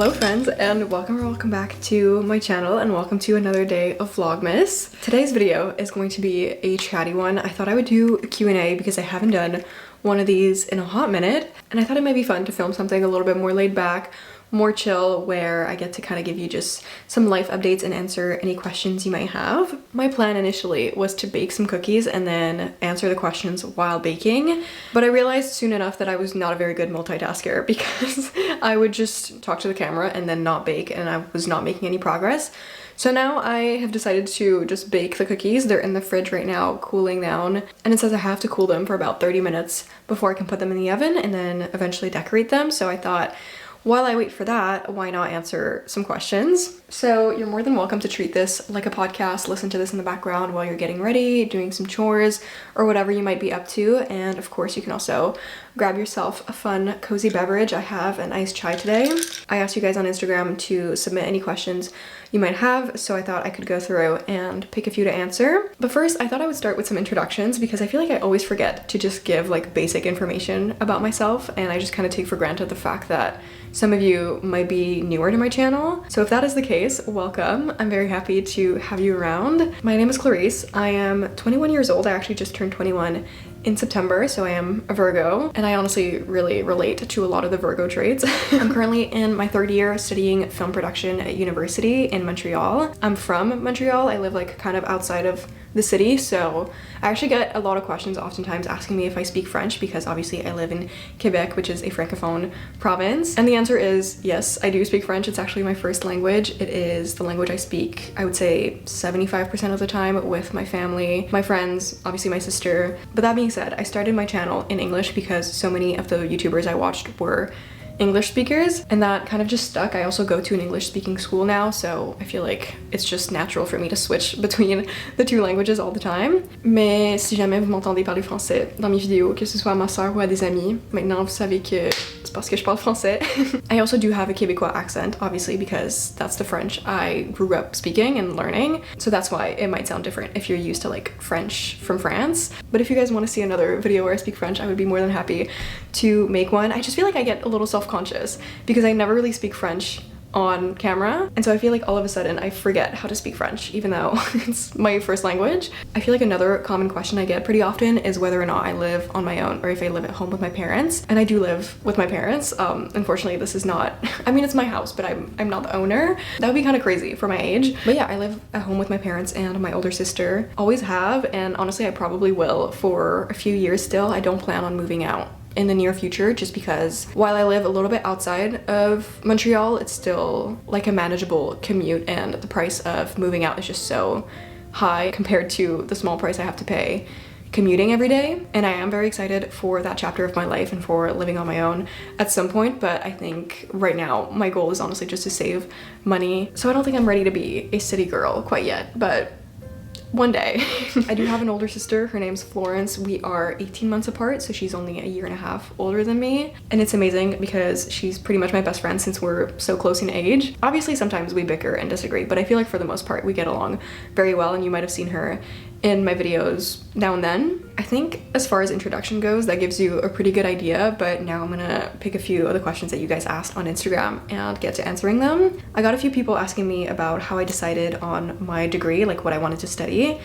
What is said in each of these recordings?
Hello friends, and welcome back to my channel, and welcome to another day of vlogmas. Today's video is going to be a chatty one. I thought I would do a Q&A because I haven't done one of these in a hot minute, and I thought it might be fun to film something a little bit more laid back, more chill, where I get to kind of give you just some life updates and answer any questions you might have. My plan initially was to bake some cookies and then answer the questions while baking, but I realized soon enough that I was not a very good multitasker because I would just talk to the camera and then not bake, and I was not making any progress. So now I have decided to just bake the cookies. They're in the fridge right now, cooling down, and it says I have to cool them for about 30 minutes before I can put them in the oven and then eventually decorate them. So I thought, while I wait for that, why not answer some questions? So you're more than welcome to treat this like a podcast, listen to this in the background while you're getting ready, doing some chores, or whatever you might be up to. And of course, you can also grab yourself a fun, cozy beverage. I have an iced chai today. I asked you guys on Instagram to submit any questions you might have, so I thought I could go through and pick a few to answer. But first, I thought I would start with some introductions because I feel like I always forget to just give like basic information about myself, and I just kind of take for granted the fact that some of you might be newer to my channel. So if that is the case, welcome. I'm very happy to have you around. My name is Clarice. I am 21 years old. I actually just turned 21 in September, so I am a Virgo, and I honestly really relate to a lot of the Virgo traits. I'm currently in my third year studying film production at university in Montreal. I'm from Montreal. I live like kind of outside of the city, so I actually get a lot of questions oftentimes asking me if I speak French because obviously I live in Quebec, which is a francophone province, and the answer is yes, I do speak French. It's actually my first language. It is the language I speak, I would say 75% of the time with my family, my friends, obviously my sister. But that being said, I started my channel in English because so many of the YouTubers I watched were English speakers, and that kind of just stuck. I also go to an English speaking school now, so I feel like it's just natural for me to switch between the two languages all the time. Mais si jamais vous m'entendez parler français dans mes vidéos, que ce soit à ma sœur ou à des amis, maintenant vous savez que c'est parce que je parle français. I also do have a Québécois accent, obviously, because that's the French I grew up speaking and learning, so that's why it might sound different if you're used to like French from France. But if you guys want to see another video where I speak French, I would be more than happy to make one. I just feel like I get a little self-conscious because I never really speak French on camera, and so I feel like all of a sudden I forget how to speak French even though it's my first language. I feel like another common question I get pretty often is whether or not I live on my own or if I live at home with my parents, and I do live with my parents. Unfortunately, this is not, I mean, it's my house, but I'm not the owner. That would be kind of crazy for my age. But yeah, I live at home with my parents and my older sister. Always have, and honestly I probably will for a few years still. I don't plan on moving out in the near future, just because while I live a little bit outside of Montreal, it's still like a manageable commute, and the price of moving out is just so high compared to the small price I have to pay commuting every day. And I am very excited for that chapter of my life and for living on my own at some point, but I think right now my goal is honestly just to save money. So I don't think I'm ready to be a city girl quite yet, but one day. I do have an older sister. Her name's Florence. We are 18 months apart, so she's only a year and a half older than me. And it's amazing because she's pretty much my best friend since we're so close in age. Obviously, sometimes we bicker and disagree, but I feel like for the most part, we get along very well, and you might have seen her in my videos now and then. I think as far as introduction goes, that gives you a pretty good idea, but now I'm gonna pick a few of the questions that you guys asked on Instagram and get to answering them. I got a few people asking me about how I decided on my degree, like what I wanted to study,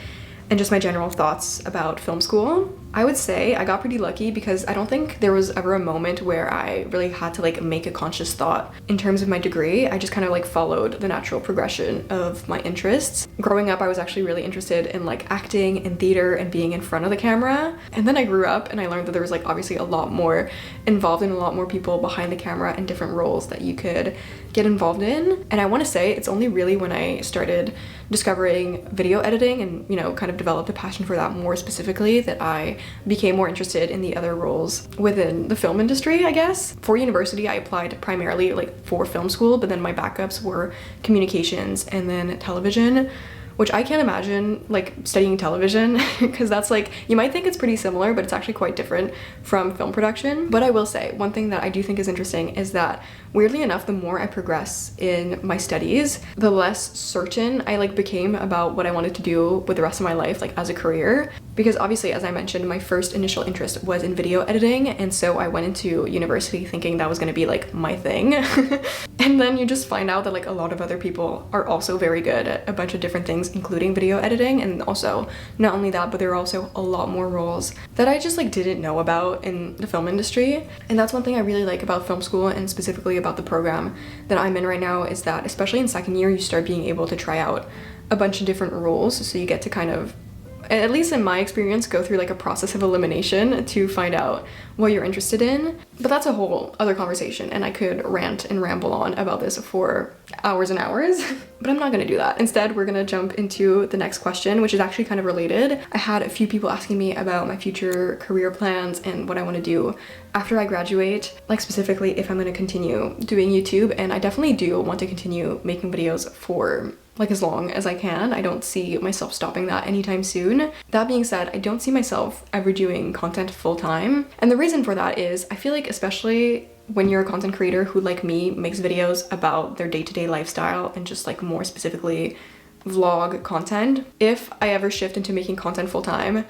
and just my general thoughts about film school. I would say I got pretty lucky because I don't think there was ever a moment where I really had to like make a conscious thought in terms of my degree. I just kind of like followed the natural progression of my interests. Growing up, I was actually really interested in like acting and theater and being in front of the camera. And then I grew up and I learned that there was like obviously a lot more involved and a lot more people behind the camera and different roles that you could get involved in. And I want to say it's only really when I started discovering video editing and, you know, kind of developed a passion for that more specifically that I became more interested in the other roles within the film industry, I guess. For university, I applied primarily like for film school, but then my backups were communications and then television, which I can't imagine like studying television because that's like, you might think it's pretty similar, but it's actually quite different from film production. But I will say, one thing that I do think is interesting is that weirdly enough, the more I progress in my studies, the less certain I like became about what I wanted to do with the rest of my life, like as a career. because obviously, as I mentioned, my first initial interest was in video editing, and so I went into university thinking that was going to be like my thing. And then you just find out that like a lot of other people are also very good at a bunch of different things, including video editing. And also not only that, but there are also a lot more roles that I just like didn't know about in the film industry. And that's one thing I really like about film school, and specifically about the program that I'm in right now, is that especially in second year, you start being able to try out a bunch of different roles. So you get to kind of, at least in my experience, go through like a process of elimination to find out what you're interested in. But that's a whole other conversation, and I could rant and ramble on about this for hours and hours, but I'm not gonna do that. Instead, we're gonna jump into the next question, which is actually kind of related. I had a few people asking me about my future career plans and what I wanna do after I graduate, like specifically if I'm gonna continue doing YouTube, and I definitely do want to continue making videos for like as long as I can. I don't see myself stopping that anytime soon. That being said, I don't see myself ever doing content full time. And the reason for that is I feel like, especially when you're a content creator who, like me, makes videos about their day-to-day lifestyle and just like more specifically vlog content, if I ever shift into making content full time,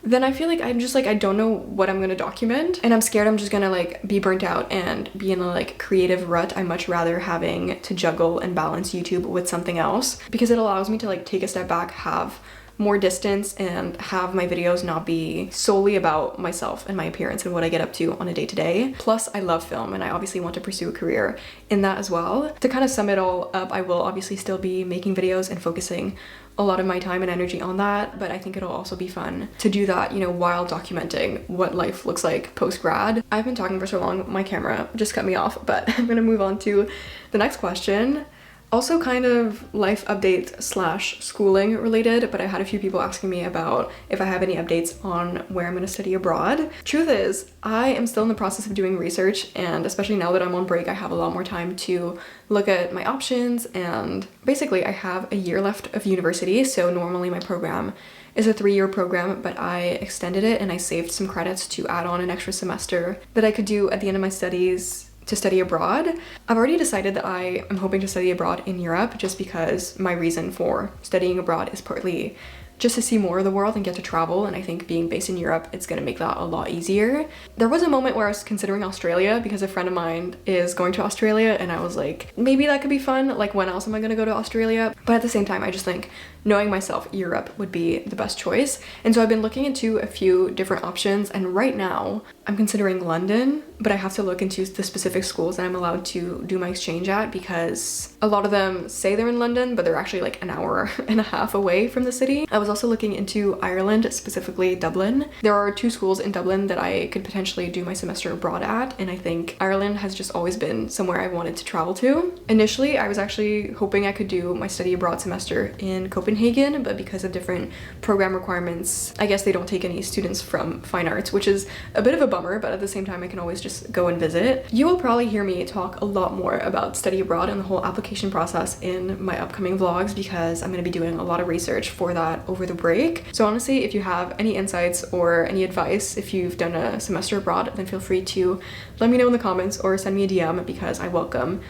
then I feel like I'm just like, I don't know what I'm gonna document, and I'm scared I'm just gonna like be burnt out and be in a like creative rut. I'm much rather having to juggle and balance YouTube with something else, because it allows me to like take a step back, have more distance, and have my videos not be solely about myself and my appearance and what I get up to on a day-to-day. Plus, I love film, and I obviously want to pursue a career in that as well. To kind of sum it all up, I will obviously still be making videos and focusing a lot of my time and energy on that, but I think it'll also be fun to do that, you know, while documenting what life looks like post-grad. I've been talking for so long, my camera just cut me off, but I'm gonna move on to the next question. Also kind of life update slash schooling related, but I had a few people asking me about if I have any updates on where I'm gonna study abroad. Truth is, I am still in the process of doing research, and especially now that I'm on break, I have a lot more time to look at my options, and basically I have a year left of university. So normally my program is a 3-year program, but I extended it and I saved some credits to add on an extra semester that I could do at the end of my studies to study abroad. I've already decided that I am hoping to study abroad in Europe, just because my reason for studying abroad is partly just to see more of the world and get to travel, and I think being based in Europe, it's gonna make that a lot easier. There was a moment where I was considering Australia because a friend of mine is going to Australia, and I was like, maybe that could be fun, like when else am I gonna go to Australia? But at the same time, I just think knowing myself, Europe would be the best choice. And so I've been looking into a few different options, and right now I'm considering London, but I have to look into the specific schools that I'm allowed to do my exchange at, because a lot of them say they're in London, but they're actually like an hour and a half away from the city. I was also looking into Ireland, specifically Dublin. There are 2 schools in Dublin that I could potentially do my semester abroad at, and I think Ireland has just always been somewhere I wanted to travel to. Initially, I was actually hoping I could do my study abroad semester in Copenhagen, but because of different program requirements, I guess they don't take any students from fine arts, which is a bit of a bummer, but at the same time I can always just go and visit. You will probably hear me talk a lot more about study abroad and the whole application process in my upcoming vlogs, because I'm going to be doing a lot of research for that over the break. So honestly, if you have any insights or any advice, if you've done a semester abroad, then feel free to let me know in the comments or send me a DM, because I welcome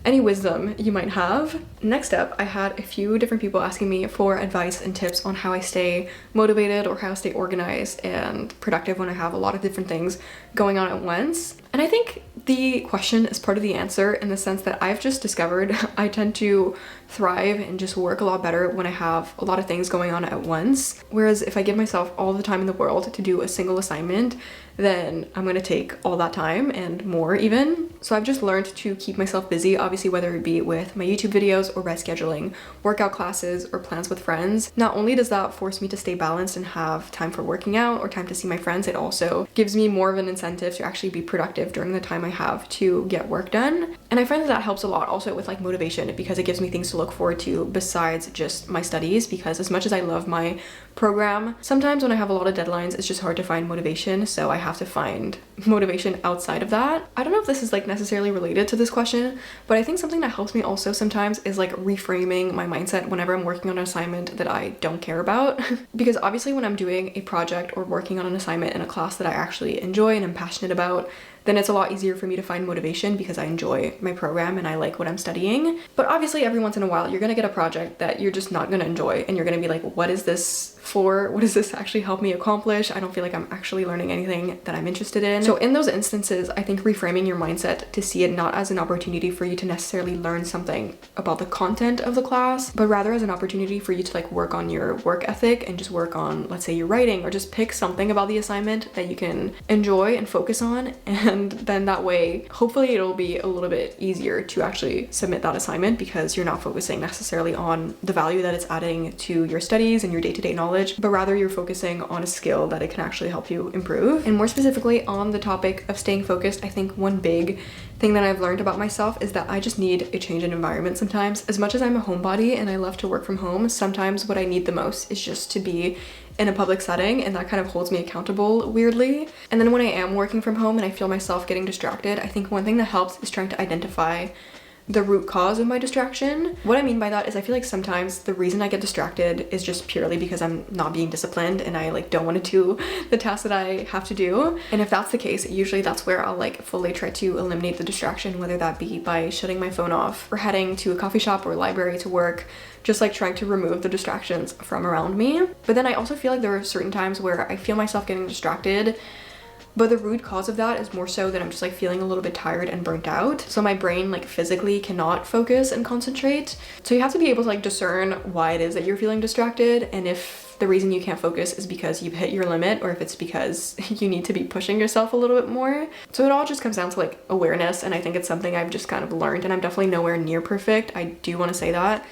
any wisdom you might have. Next up, I had a few different people asking me for advice and tips on how I stay motivated or how I stay organized and productive when I have a lot of different things going on at once. And I think the question is part of the answer, in the sense that I've just discovered I tend to thrive and just work a lot better when I have a lot of things going on at once. Whereas if I give myself all the time in the world to do a single assignment, then I'm gonna take all that time and more even. So I've just learned to keep myself busy, obviously, whether it be with my YouTube videos or by scheduling workout classes or plans with friends. Not only does that force me to stay balanced and have time for working out or time to see my friends, it also gives me more of an incentive to actually be productive during the time I have to get work done. And I find that helps a lot also with like motivation, because it gives me things to look forward to besides just my studies. Because as much as I love my program, sometimes when I have a lot of deadlines, it's just hard to find motivation. So I have to find motivation outside of that. I don't know if this is like necessarily related to this question, but I think something that helps me also sometimes is like reframing my mindset whenever I'm working on an assignment that I don't care about. Because obviously when I'm doing a project or working on an assignment in a class that I actually enjoy and I'm passionate about, then it's a lot easier for me to find motivation because I enjoy my program and I like what I'm studying. But obviously every once in a while you're gonna get a project that you're just not gonna enjoy and you're gonna be like, what is this for? What does this actually help me accomplish? I don't feel like I'm actually learning anything that I'm interested in. So in those instances, I think reframing your mindset to see it not as an opportunity for you to necessarily learn something about the content of the class, but rather as an opportunity for you to like work on your work ethic and just work on, let's say, your writing, or just pick something about the assignment that you can enjoy and focus on. And then that way, hopefully it'll be a little bit easier to actually submit that assignment because you're not focusing necessarily on the value that it's adding to your studies and your day-to-day knowledge, but rather you're focusing on a skill that it can actually help you improve. And more specifically on the topic of staying focused, I think one big thing that I've learned about myself is that I just need a change in environment sometimes. As much as I'm a homebody and I love to work from home, sometimes what I need the most is just to be in a public setting, and that kind of holds me accountable weirdly. And then when I am working from home and I feel myself getting distracted, I think one thing that helps is trying to identify the root cause of my distraction. What I mean by that is I feel like sometimes the reason I get distracted is just purely because I'm not being disciplined and I like don't want to do the tasks that I have to do. And if that's the case, usually that's where I'll like fully try to eliminate the distraction, whether that be by shutting my phone off or heading to a coffee shop or library to work, just like trying to remove the distractions from around me. But then I also feel like there are certain times where I feel myself getting distracted, but the root cause of that is more so that I'm just like feeling a little bit tired and burnt out. So my brain like physically cannot focus and concentrate. So you have to be able to like discern why it is that you're feeling distracted, and if the reason you can't focus is because you've hit your limit or if it's because you need to be pushing yourself a little bit more. So it all just comes down to like awareness, and I think it's something I've just kind of learned, and I'm definitely nowhere near perfect. I do want to say that.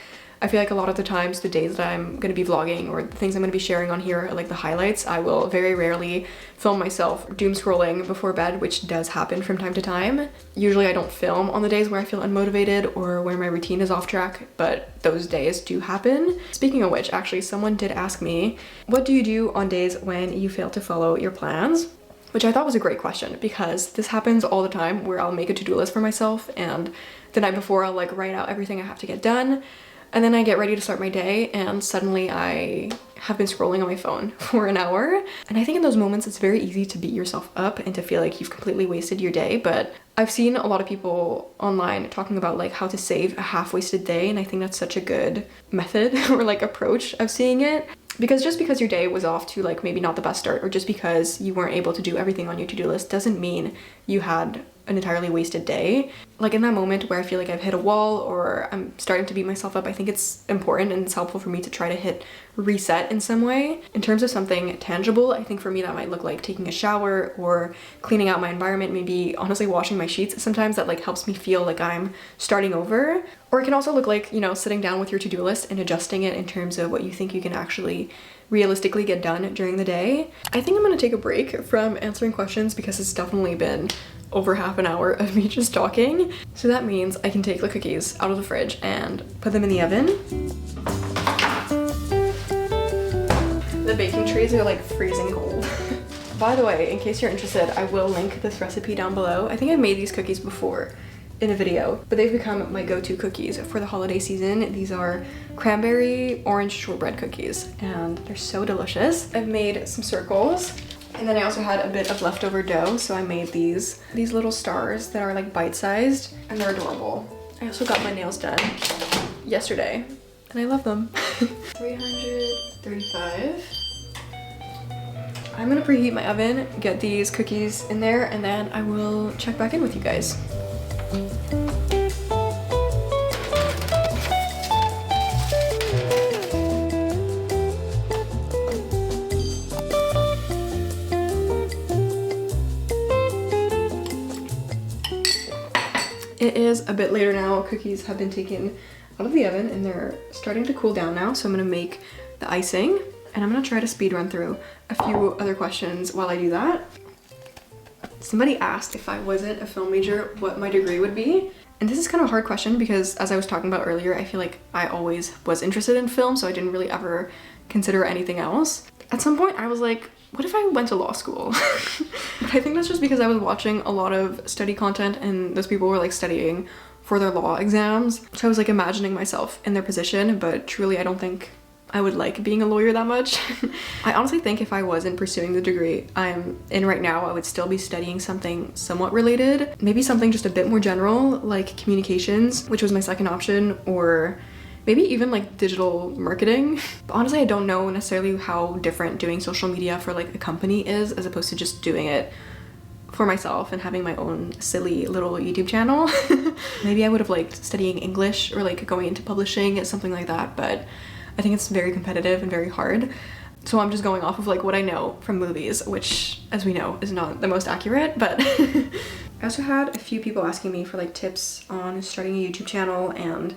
I feel like a lot of the times, the days that I'm going to be vlogging or the things I'm going to be sharing on here are like the highlights. I will very rarely film myself doom scrolling before bed, which does happen from time to time. Usually I don't film on the days where I feel unmotivated or where my routine is off track, but those days do happen. Speaking of which, actually someone did ask me, what do you do on days when you fail to follow your plans? Which I thought was a great question because this happens all the time where I'll make a to-do list for myself and the night before I'll like write out everything I have to get done. And then I get ready to start my day and suddenly I have been scrolling on my phone for an hour. And I think in those moments it's very easy to beat yourself up and to feel like you've completely wasted your day. But I've seen a lot of people online talking about like how to save a half-wasted day, and I think that's such a good method or like approach of seeing it. Because just because your day was off to like maybe not the best start, or just because you weren't able to do everything on your to-do list, doesn't mean you had an entirely wasted day. Like in that moment where I feel like I've hit a wall or I'm starting to beat myself up, I think it's important and it's helpful for me to try to hit reset in some way. In terms of something tangible, I think for me that might look like taking a shower or cleaning out my environment, maybe honestly washing my sheets. Sometimes that like helps me feel like I'm starting over. Or it can also look like, you know, sitting down with your to-do list and adjusting it in terms of what you think you can actually realistically get done during the day. I think I'm gonna take a break from answering questions because it's definitely been over half an hour of me just talking. So that means I can take the cookies out of the fridge and put them in the oven. The baking trays are like freezing cold. By the way, in case you're interested, I will link this recipe down below. I think I've made these cookies before in a video, but they've become my go-to cookies for the holiday season. These are cranberry orange shortbread cookies and they're so delicious. I've made some circles. And then I also had a bit of leftover dough, so I made these little stars that are like bite-sized, and they're adorable. I also got my nails done yesterday, and I love them. 335. I'm gonna preheat my oven, get these cookies in there, and then I will check back in with you guys. It is a bit later now. Cookies have been taken out of the oven and they're starting to cool down now. So I'm gonna make the icing and I'm gonna try to speed run through a few other questions while I do that. Somebody asked if I wasn't a film major, what my degree would be. And this is kind of a hard question because as I was talking about earlier, I feel like I always was interested in film, so I didn't really ever consider anything else. At some point I was like, what if I went to law school? But I think that's just because I was watching a lot of study content and those people were like studying for their law exams. So I was like imagining myself in their position, but truly I don't think I would like being a lawyer that much. I honestly think if I wasn't pursuing the degree I'm in right now, I would still be studying something somewhat related. Maybe something just a bit more general, like communications, which was my second option, or maybe even like digital marketing. But honestly, I don't know necessarily how different doing social media for like a company is as opposed to just doing it for myself and having my own silly little YouTube channel. Maybe I would have liked studying English or like going into publishing, something like that, but I think it's very competitive and very hard. So I'm just going off of like what I know from movies, which as we know is not the most accurate, but I also had a few people asking me for like tips on starting a YouTube channel and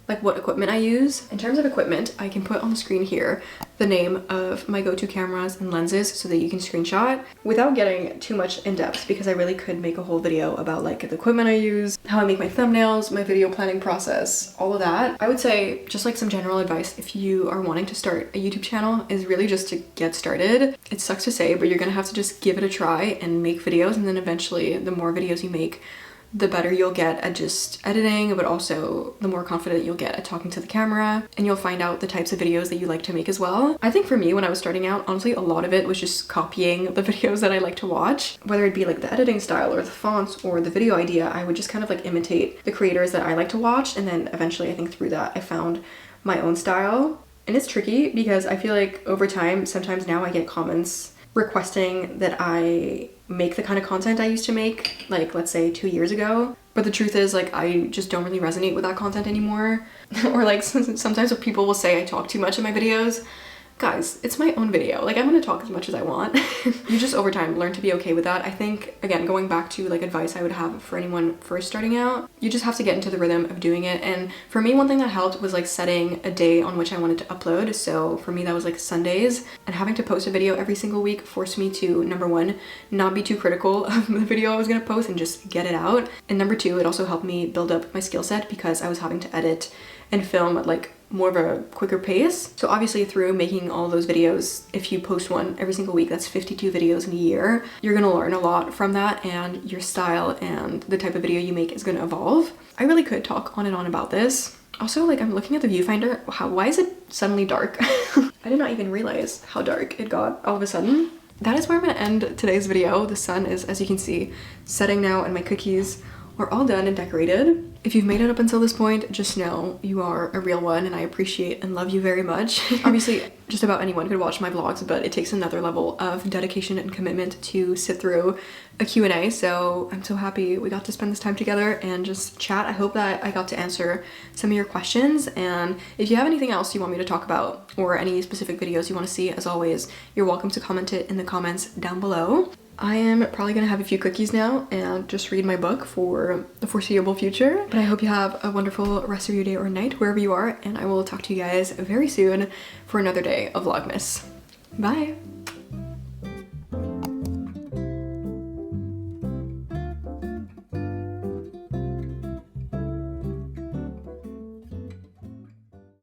like what equipment I use. In terms of equipment, I can put on the screen here the name of my go-to cameras and lenses so that you can screenshot without getting too much in depth, because I really could make a whole video about like the equipment I use, how I make my thumbnails, my video planning process, all of that. I would say just like some general advice if you are wanting to start a YouTube channel is really just to get started. It sucks to say, but you're gonna have to just give it a try and make videos, and then eventually the more videos you make, the better you'll get at just editing, but also the more confident you'll get at talking to the camera, and you'll find out the types of videos that you like to make as well. I think for me, when I was starting out, honestly, a lot of it was just copying the videos that I like to watch. Whether it be like the editing style or the fonts or the video idea, I would just kind of like imitate the creators that I like to watch, and then eventually I think through that I found my own style. And it's tricky because I feel like over time, sometimes now I get comments requesting that I make the kind of content I used to make, like let's say 2 years ago. But the truth is, like, I just don't really resonate with that content anymore. Or like sometimes people will say I talk too much in my videos. Guys, it's my own video. Like, I'm gonna talk as much as I want. You just over time learn to be okay with that. I think, again, going back to like advice I would have for anyone first starting out, you just have to get into the rhythm of doing it. And for me, one thing that helped was like setting a day on which I wanted to upload. So for me, that was like Sundays, and having to post a video every single week forced me to, number one, not be too critical of the video I was gonna post and just get it out. And number two, it also helped me build up my skill set because I was having to edit and film at like more of a quicker pace. So obviously through making all those videos, if you post one every single week, that's 52 videos in a year. You're gonna learn a lot from that, and your style and the type of video you make is gonna evolve. I really could talk on and on about this. Also, like, I'm looking at the viewfinder. Why is it suddenly dark? I did not even realize how dark it got all of a sudden. That is where I'm gonna end today's video. The sun is, as you can see, setting now, and my cookies are all done and decorated. If you've made it up until this point, just know you are a real one, and I appreciate and love you very much. Obviously, just about anyone could watch my vlogs, but it takes another level of dedication and commitment to sit through a Q&A, so I'm so happy we got to spend this time together and just chat. I hope that I got to answer some of your questions, and if you have anything else you want me to talk about or any specific videos you want to see, as always, you're welcome to comment it in the comments down below. I am probably gonna have a few cookies now and just read my book for the foreseeable future. But I hope you have a wonderful rest of your day or night wherever you are, and I will talk to you guys very soon for another day of Vlogmas. Bye!